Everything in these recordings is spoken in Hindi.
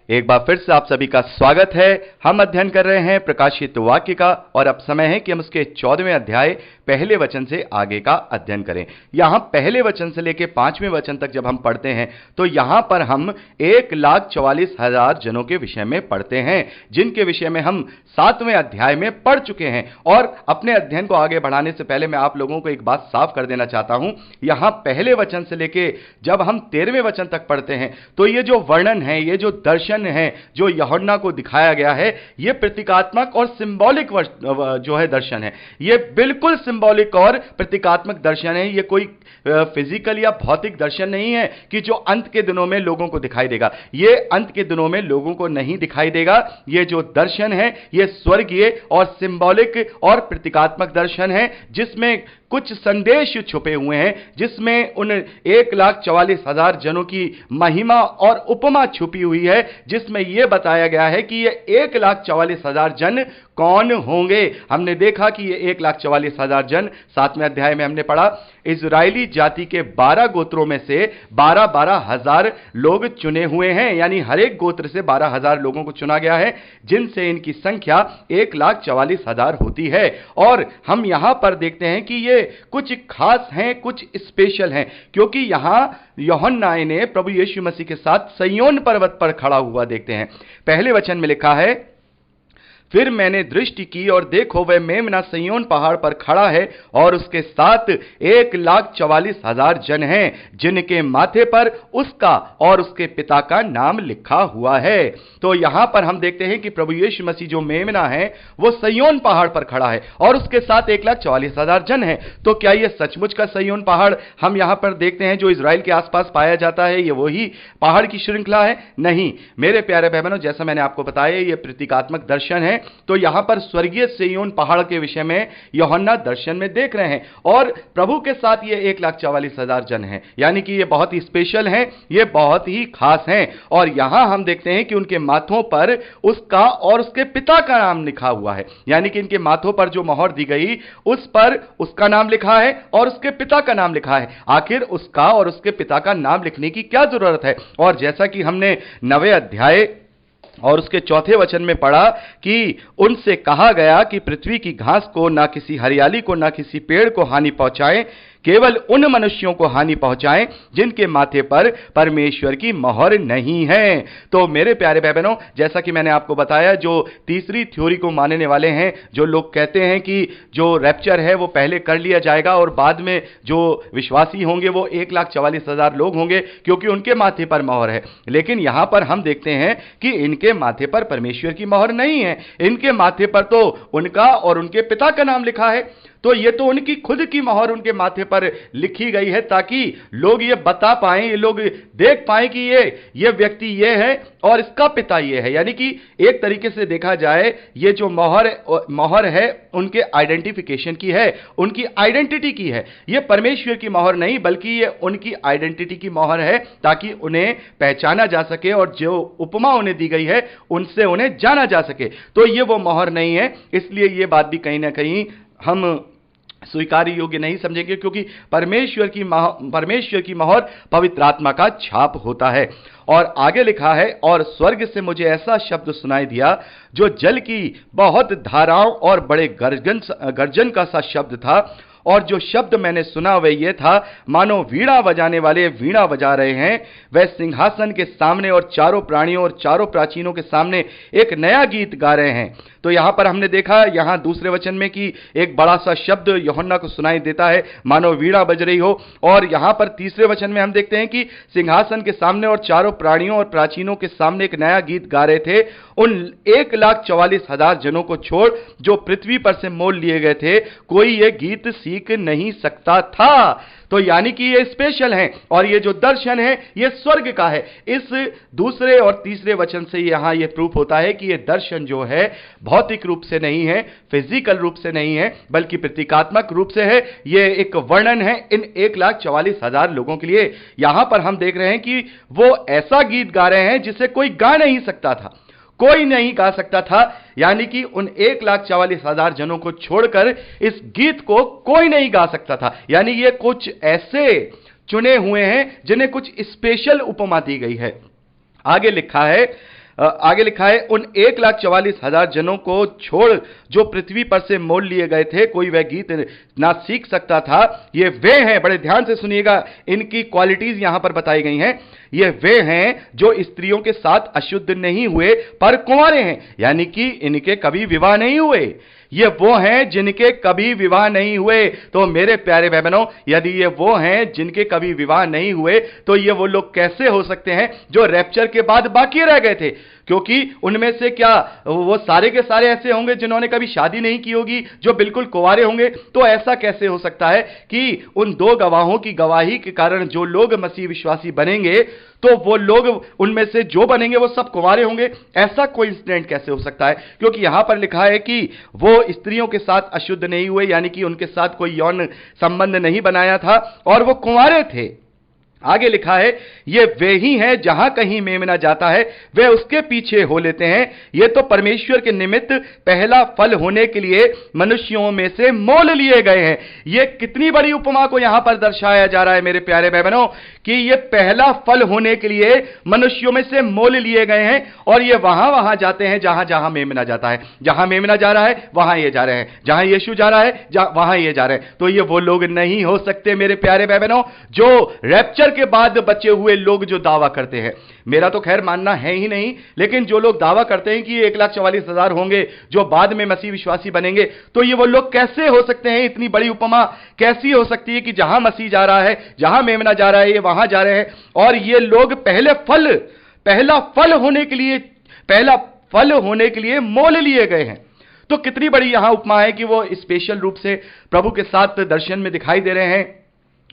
एक बार फिर से आप सभी का स्वागत है। हम अध्ययन कर रहे हैं प्रकाशित वाक्य का और अब समय है कि हम उसके 14वें अध्याय पहले वचन से आगे का अध्ययन करें। यहां पहले वचन से लेकर 5वें वचन तक जब हम पढ़ते हैं तो यहां पर हम 1,44,000 जनों के विषय में पढ़ते हैं, जिनके विषय में हम 7वें अध्याय में पढ़ चुके हैं। और अपने अध्ययन को आगे बढ़ाने से पहले मैं आप लोगों को एक बात साफ कर देना चाहता हूं। यहां पहले वचन से लेकर जब हम 13वें वचन तक पढ़ते हैं तो ये जो वर्णन है, ये जो दर्शन है जो यूहन्ना को दिखाया गया है, ये प्रतीकात्मक और सिंबॉलिक जो है दर्शन है। ये बिल्कुल सिंबॉलिक और प्रतीकात्मक दर्शन है। ये कोई फिजिकल या भौतिक दर्शन नहीं है कि जो अंत के दिनों में लोगों को दिखाई देगा। ये अंत के दिनों में लोगों को नहीं दिखाई देगा। ये जो दर्शन है ये स्वर्गीय और सिंबॉलिक और प्रतीकात्मक दर्शन है, जिसमें कुछ संदेश छुपे हुए हैं, जिसमें उन 1,44,000 जनों की महिमा और उपमा छुपी हुई है, जिसमें यह बताया गया है कि ये 1,44,000 जन कौन होंगे। हमने देखा कि ये 1,44,000 जन 7वें अध्याय में हमने पढ़ा, इजरायली जाति के 12 गोत्रों में से 12,000 लोग चुने हुए हैं, यानी हर एक गोत्र से 12,000 लोगों को चुना गया है, जिनसे इनकी संख्या 1,44,000 होती है। और हम यहां पर देखते हैं कि ये कुछ खास हैं, कुछ स्पेशल हैं, क्योंकि यहां यूहन्ना ने प्रभु यीशु मसीह के साथ सिय्योन पर्वत पर खड़ा हुआ देखते हैं। पहले वचन में लिखा है, फिर मैंने दृष्टि की और देखो वह मेम्ना सिय्योन पहाड़ पर खड़ा है और उसके साथ 1,44,000 जन हैं, जिनके माथे पर उसका और उसके पिता का नाम लिखा हुआ है। तो यहां पर हम देखते हैं कि प्रभु यीशु मसीह जो मेम्ना है वो सिय्योन पहाड़ पर खड़ा है और उसके साथ 1,44,000 जन हैं। तो क्या यह सचमुच का सिय्योन पहाड़ हम यहां पर देखते हैं जो इजराइल के आसपास पाया जाता है, ये वही पहाड़ की श्रृंखला है? नहीं मेरे प्यारे भाई बहनों, जैसा मैंने आपको बताया यह प्रतीकात्मक दर्शन है। तो यहां पर स्वर्गीय सिय्योन पहाड़ के विषय में यूहन्ना दर्शन में देख रहे हैं और प्रभु के साथ ये 1,44,000 जन हैं, यानी कि ये बहुत ही स्पेशल हैं, ये बहुत ही खास हैं। और यहां हम देखते हैं कि उनके माथों पर उसका और उसके पिता का नाम लिखा हुआ है, यानी कि इनके माथों पर जो मोहर दी गई उस पर उसका नाम लिखा है और उसके पिता का नाम लिखा है। आखिर उसका और उसके पिता का नाम लिखने की क्या जरूरत है? और जैसा कि हमने 9वें अध्याय और उसके 4थे वचन में पढ़ा कि उनसे कहा गया कि पृथ्वी की घास को, ना किसी हरियाली को, ना किसी पेड़ को हानि पहुंचाएं, केवल उन मनुष्यों को हानि पहुंचाएं जिनके माथे पर परमेश्वर की मोहर नहीं है। तो मेरे प्यारे भाई बहनों, जैसा कि मैंने आपको बताया, जो तीसरी थ्योरी को मानने वाले हैं, जो लोग कहते हैं कि जो रैप्चर है वो पहले कर लिया जाएगा और बाद में जो विश्वासी होंगे वो 1,44,000 लोग होंगे, क्योंकि उनके माथे पर मोहर है। लेकिन यहां पर हम देखते हैं कि इनके माथे पर परमेश्वर की मोहर नहीं है, इनके माथे पर तो उनका और उनके पिता का नाम लिखा है। तो ये तो उनकी खुद की मोहर उनके माथे पर लिखी गई है, ताकि लोग ये बता पाएं, ये लोग देख पाएं कि ये व्यक्ति ये है और इसका पिता ये है। यानी कि एक तरीके से देखा जाए ये जो मोहर है उनके आइडेंटिफिकेशन की है, उनकी आइडेंटिटी की है। ये परमेश्वर की मोहर नहीं बल्कि ये उनकी आइडेंटिटी की मोहर है, ताकि उन्हें पहचाना जा सके और जो उपमा उन्हें दी गई है उनसे उन्हें जाना जा सके। तो ये वो मोहर नहीं है, इसलिए ये बात भी कहीं ना कहीं हम स्वीकार योग्य नहीं समझेंगे, क्योंकि परमेश्वर की मोहर पवित्र आत्मा का छाप होता है। और आगे लिखा है, और स्वर्ग से मुझे ऐसा शब्द सुनाई दिया जो जल की बहुत धाराओं और बड़े गर्जन का सा शब्द था, और जो शब्द मैंने सुना वह यह था मानो वीणा बजाने वाले वीणा बजा रहे हैं। वह सिंहासन के सामने और चारों प्राणियों और चारों प्राचीनों के सामने एक नया गीत गा रहे हैं। तो यहां पर हमने देखा यहां दूसरे वचन में कि एक बड़ा सा शब्द यूहन्ना को सुनाई देता है मानो वीणा बज रही हो, और यहां पर तीसरे वचन में हम देखते हैं कि सिंहासन के सामने और चारों प्राणियों और प्राचीनों के सामने एक नया गीत गा रहे थे। उन 1,44,000 जनों को छोड़ जो पृथ्वी पर से मोल लिए गए थे, कोई यह गीत सीख नहीं सकता था। तो यानी कि ये स्पेशल हैं और ये जो दर्शन है ये स्वर्ग का है। इस दूसरे और तीसरे वचन से यहां ये प्रूफ होता है कि ये दर्शन जो है भौतिक रूप से नहीं है, फिजिकल रूप से नहीं है, बल्कि प्रतीकात्मक रूप से है। ये एक वर्णन है इन 1,44,000 लोगों के लिए। यहां पर हम देख रहे हैं कि वो ऐसा गीत गा रहे हैं जिसे कोई गा नहीं सकता था, कोई नहीं गा सकता था। यानी कि उन 1,44,000 जनों को छोड़कर इस गीत को कोई नहीं गा सकता था। यानी ये कुछ ऐसे चुने हुए हैं जिन्हें कुछ स्पेशल उपमा दी गई है। आगे लिखा है, आगे लिखा है, उन 1,44,000 जनों को छोड़ जो पृथ्वी पर से मोल लिए गए थे, कोई वह गीत ना सीख सकता था। ये वे हैं, बड़े ध्यान से सुनिएगा, इनकी क्वालिटीज यहां पर बताई गई हैं। ये वे हैं जो स्त्रियों के साथ अशुद्ध नहीं हुए पर कुंवारे हैं, यानी कि इनके कभी विवाह नहीं हुए। ये वो हैं जिनके कभी विवाह नहीं हुए। तो मेरे प्यारे भाई बहनों, यदि ये वो हैं जिनके कभी विवाह नहीं हुए, तो ये वो लोग कैसे हो सकते हैं जो रैप्चर के बाद बाकी रह गए थे? क्योंकि उनमें से क्या वो सारे के सारे ऐसे होंगे जिन्होंने कभी शादी नहीं की होगी, जो बिल्कुल कुंवारे होंगे? तो ऐसा कैसे हो सकता है कि उन दो गवाहों की गवाही के कारण जो लोग मसीह विश्वासी बनेंगे, तो वो लोग उनमें से जो बनेंगे वो सब कुंवारे होंगे? ऐसा कोई इंसिडेंट कैसे हो सकता है? क्योंकि यहां पर लिखा है कि वो स्त्रियों के साथ अशुद्ध नहीं हुए, यानी कि उनके साथ कोई यौन संबंध नहीं बनाया था, और वो कुंवारे थे। आगे लिखा है, ये वे ही हैं जहां कहीं मेमना जाता है वे उसके पीछे हो लेते हैं। ये तो परमेश्वर के निमित्त पहला फल होने के लिए मनुष्यों में से मोल लिए गए हैं। ये कितनी बड़ी उपमा को यहां पर दर्शाया जा रहा है मेरे प्यारे भाई बहनों, कि ये पहला फल होने के लिए मनुष्यों में से मोल लिए गए हैं, और ये वहां वहां जाते हैं जहां जहां मेमना जाता है। जहां मेमना जा रहा है वहां ये जा रहे हैं, जहां यीशु जा रहा है वहां ये जा रहे हैं। तो ये वो लोग नहीं हो सकते मेरे प्यारे भाई बहनों जो रैप्चर के बाद बचे हुए लोग जो दावा करते हैं। मेरा तो खैर मानना है ही नहीं, लेकिन जो लोग दावा करते हैं कि 1,44,000 होंगे जो बाद में मसीह विश्वासी बनेंगे, तो ये वो लोग कैसे हो सकते हैं? इतनी बड़ी उपमा कैसी हो सकती है कि जहां मसीह जा रहा है, जहां मेमना जा रहा है, ये वहां जा रहे हैं, और ये लोग पहला फल होने के लिए मोल लिए गए हैं। तो कितनी बड़ी यहां उपमा है कि वो स्पेशल रूप से प्रभु के साथ दर्शन में दिखाई दे रहे हैं।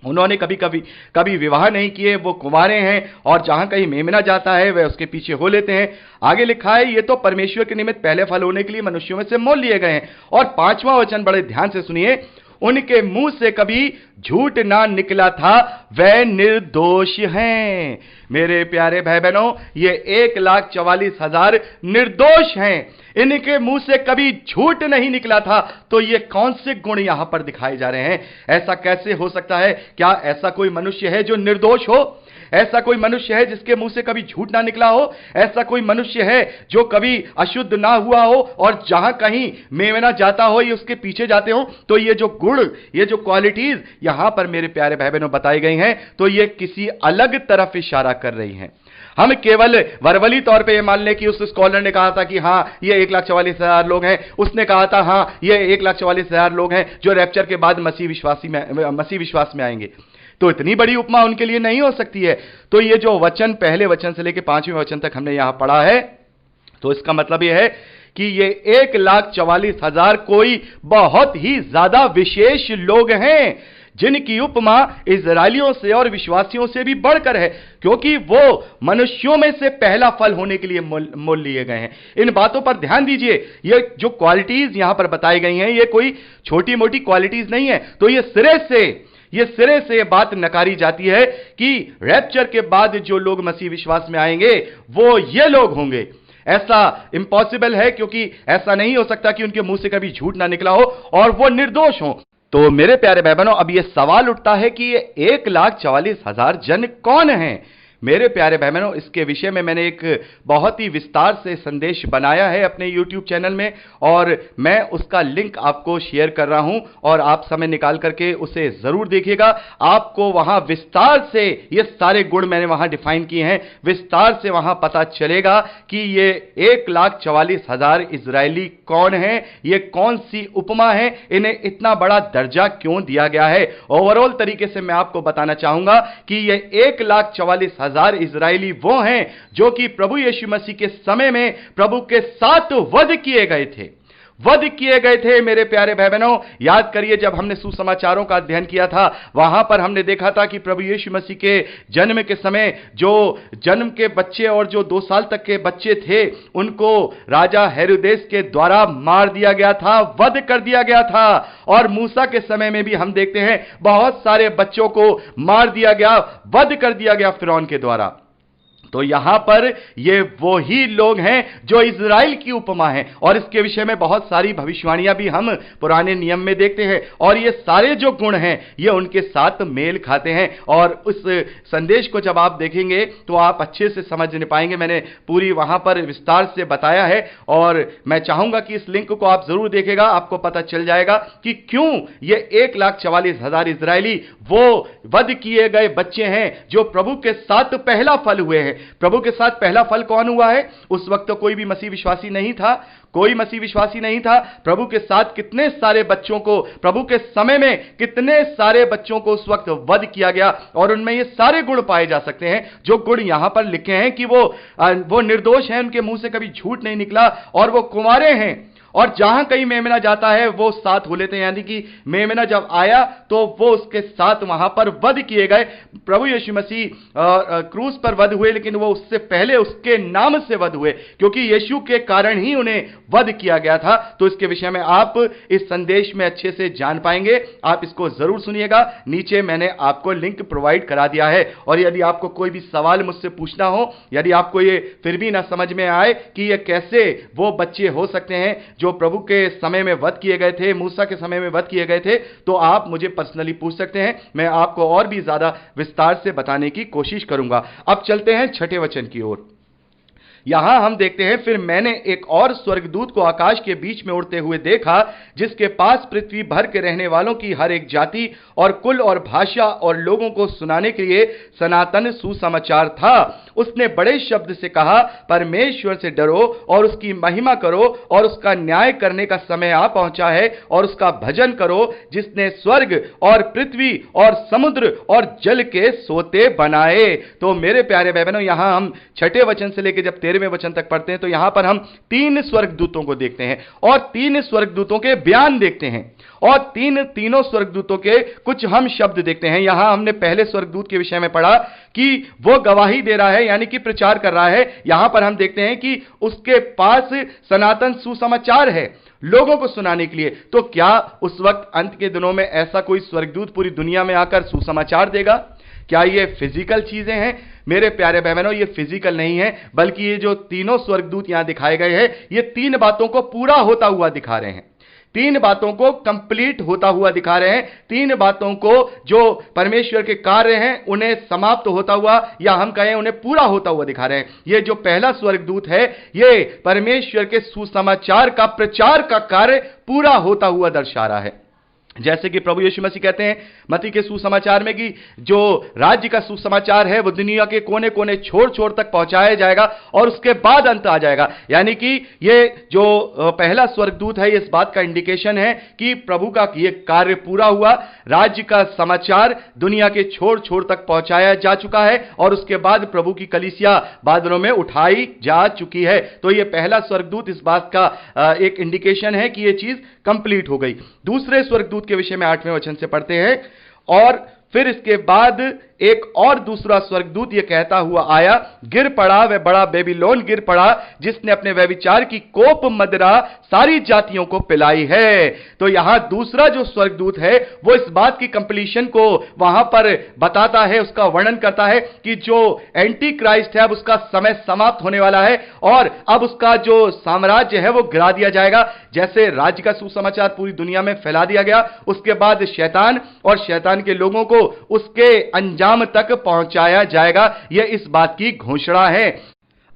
उन्होंने कभी विवाह नहीं किए, वो कुंवारे हैं, और जहां कहीं मेमना जाता है वे उसके पीछे हो लेते हैं। आगे लिखा है, ये तो परमेश्वर के निमित्त पहले फल होने के लिए मनुष्यों में से मोल लिए गए हैं। और 5वां वचन बड़े ध्यान से सुनिए, उनके मुंह से कभी झूठ ना निकला था, वह निर्दोष हैं। मेरे प्यारे भाई बहनों, ये 1,44,000 निर्दोष हैं, इनके मुंह से कभी झूठ नहीं निकला था। तो ये कौन से गुण यहां पर दिखाए जा रहे हैं? ऐसा कैसे हो सकता है? क्या ऐसा कोई मनुष्य है जो निर्दोष हो? ऐसा कोई मनुष्य है जिसके मुंह से कभी झूठ ना निकला हो? ऐसा कोई मनुष्य है जो कभी अशुद्ध ना हुआ हो, और जहां कहीं मेमना जाता हो ये उसके पीछे जाते हो? तो ये जो गुण, ये जो क्वालिटीज यहां पर मेरे प्यारे भाई बहनों बताई गई हैं, तो ये किसी अलग तरफ इशारा कर रही हैं। हम केवल वर्बली तौर पे ये मान लें कि उस स्कॉलर ने कहा था कि हां ये 1,44,000 लोग हैं, उसने कहा था हां ये 1,44,000 लोग हैं जो रैप्चर के बाद मसीह विश्वास में आएंगे। तो इतनी बड़ी उपमा उनके लिए नहीं हो सकती है। तो ये जो वचन पहले वचन से लेकर 5वें वचन तक हमने यहां पढ़ा है, तो इसका मतलब यह है कि ये 1,44,000 कोई बहुत ही ज्यादा विशेष लोग हैं, जिनकी उपमा इजरायलियों से और विश्वासियों से भी बढ़कर है, क्योंकि वो मनुष्यों में से पहला फल होने के लिए मोल लिए गए हैं। इन बातों पर ध्यान दीजिए, ये जो क्वालिटीज यहां पर बताई गई हैं, ये कोई छोटी मोटी क्वालिटीज नहीं है। तो ये सिरे से बात नकारी जाती है कि रैप्चर के बाद जो लोग मसीह विश्वास में आएंगे वो ये लोग होंगे। ऐसा इम्पॉसिबल है, क्योंकि ऐसा नहीं हो सकता कि उनके मुंह से कभी झूठ ना निकला हो और वो निर्दोष हो। तो मेरे प्यारे भाई बहनों, अब ये सवाल उठता है कि ये 1,44,000 जन कौन हैं? मेरे प्यारे भाई बहनों, इसके विषय में मैंने एक बहुत ही विस्तार से संदेश बनाया है अपने YouTube चैनल में, और मैं उसका लिंक आपको शेयर कर रहा हूं, और आप समय निकाल करके उसे जरूर देखिएगा। आपको वहां विस्तार से ये सारे गुण मैंने वहां डिफाइन किए हैं, विस्तार से वहां पता चलेगा कि ये 1,44,000 इजरायली कौन हैं, ये कौन सी उपमा है, इन्हें इतना बड़ा दर्जा क्यों दिया गया है। ओवरऑल तरीके से मैं आपको बताना चाहूंगा कि ये 1,44,000 इजरायली वो हैं जो कि प्रभु यीशु मसीह के समय में प्रभु के साथ वध किए गए थे। मेरे प्यारे भाई बहनों, याद करिए जब हमने सुसमाचारों का अध्ययन किया था, वहां पर हमने देखा था कि प्रभु यीशु मसीह के जन्म के समय जो जन्म के बच्चे और जो 2 साल तक के बच्चे थे, उनको राजा हेरोदेस के द्वारा मार दिया गया था, वध कर दिया गया था। और मूसा के समय में भी हम देखते हैं बहुत सारे बच्चों को मार दिया गया, वध कर दिया गया फिरौन के द्वारा। तो यहां पर ये वो ही लोग हैं जो इज़राइल की उपमा है, और इसके विषय में बहुत सारी भविष्यवाणियां भी हम पुराने नियम में देखते हैं, और ये सारे जो गुण हैं ये उनके साथ मेल खाते हैं। और उस संदेश को जब आप देखेंगे तो आप अच्छे से समझ नहीं पाएंगे। मैंने पूरी वहां पर विस्तार से बताया है, और मैं चाहूंगा कि इस लिंक को आप जरूर देखेगा, आपको पता चल जाएगा कि क्यों ये 1,44,000 इजरायली वो वध किए गए बच्चे हैं जो प्रभु के साथ पहला फल हुए हैं। प्रभु के साथ पहला फल कौन हुआ है? उस वक्त तो कोई भी मसीह विश्वासी नहीं था, कोई मसीह विश्वासी नहीं था। प्रभु के साथ कितने सारे बच्चों को, प्रभु के समय में कितने सारे बच्चों को उस वक्त वध किया गया, और उनमें ये सारे गुण पाए जा सकते हैं जो गुण यहां पर लिखे हैं कि वो निर्दोष हैं, उनके मुंह से कभी झूठ नहीं निकला, और वो कुंवारे हैं, और जहां कहीं मेमना जाता है वो साथ हो लेते हैं। यानी कि मेमना जब आया तो वो उसके साथ वहां पर वध किए गए। प्रभु यीशु मसीह क्रूस पर वध हुए, लेकिन वो उससे पहले उसके नाम से वध हुए, क्योंकि यीशु के कारण ही उन्हें वध किया गया था। तो इसके विषय में आप इस संदेश में अच्छे से जान पाएंगे। आप इसको जरूर सुनिएगा, नीचे मैंने आपको लिंक प्रोवाइड करा दिया है। और यदि आपको कोई भी सवाल मुझसे पूछना हो, यदि आपको ये फिर भी ना समझ में आए कि ये कैसे वो बच्चे हो सकते हैं जो प्रभु के समय में वध किए गए थे, मूसा के समय में वध किए गए थे, तो आप मुझे पर्सनली पूछ सकते हैं। मैं आपको और भी ज्यादा विस्तार से बताने की कोशिश करूंगा। अब चलते हैं 6ठे वचन की ओर। यहां हम देखते हैं, फिर मैंने एक और स्वर्गदूत को आकाश के बीच में उड़ते हुए देखा, जिसके पास पृथ्वी भर के रहने वालों की हर एक जाति और कुल और भाषा और लोगों को सुनाने के लिए सनातन सुसमाचार था। उसने बड़े शब्द से कहा, परमेश्वर से डरो और उसकी महिमा करो, और उसका न्याय करने का समय आ पहुंचा है, और उसका भजन करो, जिसने स्वर्ग और पृथ्वी और समुद्र और जल के सोते बनाए। तो मेरे प्यारे भाई बहनों, यहां हम 6ठे वचन से लेकर जब 13वें वचन तक पढ़ते हैं तो यहां पर हम 3 स्वर्गदूतों को देखते हैं, और 3 स्वर्गदूतों के बयान देखते हैं, और तीनों स्वर्गदूतों के कुछ हम शब्द देखते हैं। यहां हमने पहले स्वर्गदूत के विषय में पढ़ा कि वो गवाही दे रहा है, यानी कि प्रचार कर रहा है। यहां पर हम देखते हैं कि उसके पास सनातन सुसमाचार है लोगों को सुनाने के लिए। तो क्या उस वक्त अंत के दिनों में ऐसा कोई स्वर्गदूत पूरी दुनिया में आकर सुसमाचार देगा? क्या ये फिजिकल चीजें हैं? मेरे प्यारे बहनों, ये फिजिकल नहीं है, बल्कि ये जो तीनों स्वर्गदूत यहां दिखाए गए हैं, ये 3 बातों को पूरा होता हुआ दिखा रहे हैं। 3 बातों को कंप्लीट होता हुआ दिखा रहे हैं। 3 बातों को जो परमेश्वर के कार्य हैं उन्हें समाप्त होता हुआ, या हम कहें उन्हें पूरा होता हुआ दिखा रहे हैं। ये जो पहला स्वर्गदूत है, ये परमेश्वर के सुसमाचार का प्रचार का कार्य पूरा होता हुआ दर्शा रहा है। जैसे कि प्रभु यीशु मसीह कहते हैं मत्ती के सुसमाचार में कि जो राज्य का सुसमाचार है वो दुनिया के कोने कोने छोर छोर तक पहुंचाया जाएगा, और उसके बाद अंत आ जाएगा। यानी कि ये जो पहला स्वर्गदूत है, इस बात का इंडिकेशन है कि प्रभु का ये कार्य पूरा हुआ, राज्य का समाचार दुनिया के छोर छोर तक पहुंचाया जा चुका है, और उसके बाद प्रभु की कलीसिया बादलों में उठाई जा चुकी है। तो ये पहला स्वर्गदूत इस बात का एक इंडिकेशन है कि ये चीज कंप्लीट हो गई। दूसरे स्वर्गदूत के विषय में 8वें वचन से पढ़ते हैं, और फिर इसके बाद एक और दूसरा स्वर्गदूत यह कहता हुआ आया, गिर पड़ा वह बड़ा बेबीलोन गिर पड़ा, जिसने अपने व्यभिचार की कोप मदिरा सारी जातियों को पिलाई है। तो यहां दूसरा जो स्वर्गदूत है वो इस बात की कंप्लीशन को वहां पर बताता है, उसका वर्णन करता है कि जो एंटी क्राइस्ट है अब उसका समय समाप्त होने वाला है, और अब उसका जो साम्राज्य है वो गिरा दिया जाएगा। जैसे राज्य का सुसमाचार पूरी दुनिया में फैला दिया गया, उसके बाद शैतान और शैतान के लोगों को उसके अंजाम तक पहुंचाया जाएगा। यह इस बात की घोषणा है।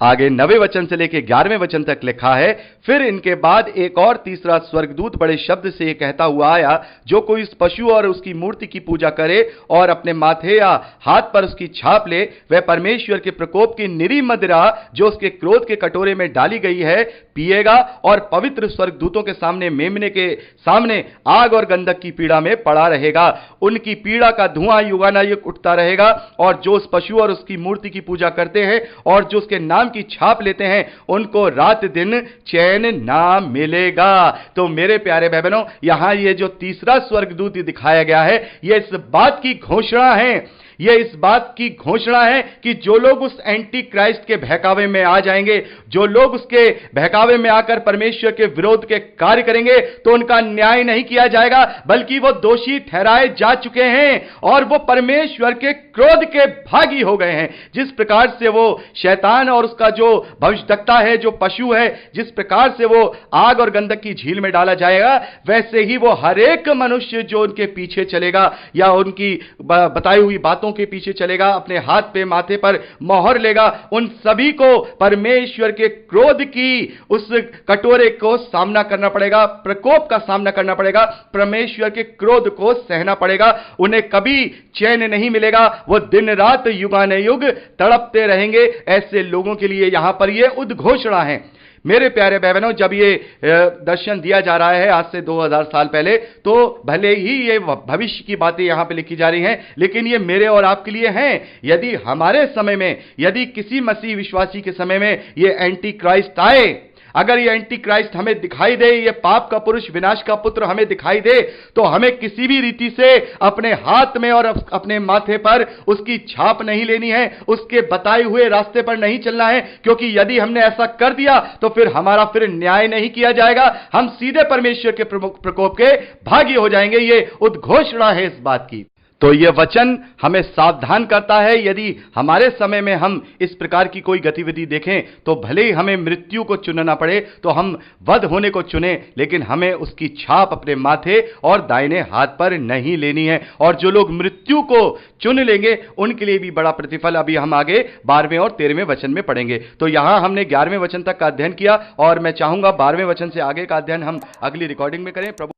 आगे 9वें वचन से लेकर 11वें वचन तक लिखा है, फिर इनके बाद एक और तीसरा स्वर्गदूत बड़े शब्द से यह कहता हुआ आया, जो कोई इस पशु और उसकी मूर्ति की पूजा करे और अपने माथे या हाथ पर उसकी छाप ले, वह परमेश्वर के प्रकोप की निरी मदिरा जो उसके क्रोध के कटोरे में डाली गई है पिएगा, और पवित्र स्वर्गदूतों के सामने मेमने के सामने आग और गंधक की पीड़ा में पड़ा रहेगा। उनकी पीड़ा का धुआं युगानुयुग उठता रहेगा, और जो उस पशु और उसकी मूर्ति की पूजा करते हैं और जो उसके नाम की छाप लेते हैं उनको रात दिन चैन ना मिलेगा। तो मेरे प्यारे भाई बहनों, यहां ये जो तीसरा स्वर्गदूत दिखाया गया है, यह इस बात की घोषणा है यह इस बात की घोषणा है कि जो लोग उस एंटी क्राइस्ट के बहकावे में आ जाएंगे, जो लोग उसके बहकावे में आकर परमेश्वर के विरोध के कार्य करेंगे, तो उनका न्याय नहीं किया जाएगा, बल्कि वो दोषी ठहराए जा चुके हैं और वो परमेश्वर के क्रोध के भागी हो गए हैं। जिस प्रकार से वो शैतान और उसका जो भविष्यद्वक्ता है, जो पशु है, जिस प्रकार से वो आग और गंधक की झील में डाला जाएगा, वैसे ही वो हर एक मनुष्य जो उनके पीछे चलेगा या उनकी बताई हुई बातों के पीछे चलेगा, अपने हाथ पे माथे पर मोहर लेगा, उन सभी को परमेश्वर के क्रोध की उस कटोरे को सामना करना पड़ेगा, प्रकोप का सामना करना पड़ेगा, परमेश्वर के क्रोध को सहना पड़ेगा। उन्हें कभी चैन नहीं मिलेगा, वो दिन रात युगानुयुग तड़पते रहेंगे। ऐसे लोगों के लिए यहां पर यह उद्घोषणा है। मेरे प्यारे भाई बहनों, जब ये दर्शन दिया जा रहा है आज से 2000 साल पहले, तो भले ही ये भविष्य की बातें यहां पे लिखी जा रही हैं, लेकिन ये मेरे और आपके लिए हैं। यदि हमारे समय में, यदि किसी मसीह विश्वासी के समय में ये एंटी क्राइस्ट आए, अगर ये एंटी क्राइस्ट हमें दिखाई दे, ये पाप का पुरुष, विनाश का पुत्र हमें दिखाई दे, तो हमें किसी भी रीति से अपने हाथ में और अपने माथे पर उसकी छाप नहीं लेनी है, उसके बताए हुए रास्ते पर नहीं चलना है, क्योंकि यदि हमने ऐसा कर दिया तो फिर हमारा फिर न्याय नहीं किया जाएगा, हम सीधे परमेश्वर के प्रकोप के भागी हो जाएंगे। ये उद्घोषणा है इस बात की। तो यह वचन हमें सावधान करता है। यदि हमारे समय में हम इस प्रकार की कोई गतिविधि देखें, तो भले ही हमें मृत्यु को चुनना पड़े, तो हम वध होने को चुने, लेकिन हमें उसकी छाप अपने माथे और दाहिने हाथ पर नहीं लेनी है। और जो लोग मृत्यु को चुन लेंगे, उनके लिए भी बड़ा प्रतिफल अभी हम आगे 12वें और 13वें वचन में पढ़ेंगे। तो यहां हमने 11वें वचन तक का अध्ययन किया, और मैं चाहूंगा 12वें वचन से आगे का अध्ययन हम अगली रिकॉर्डिंग में करें। प्रभु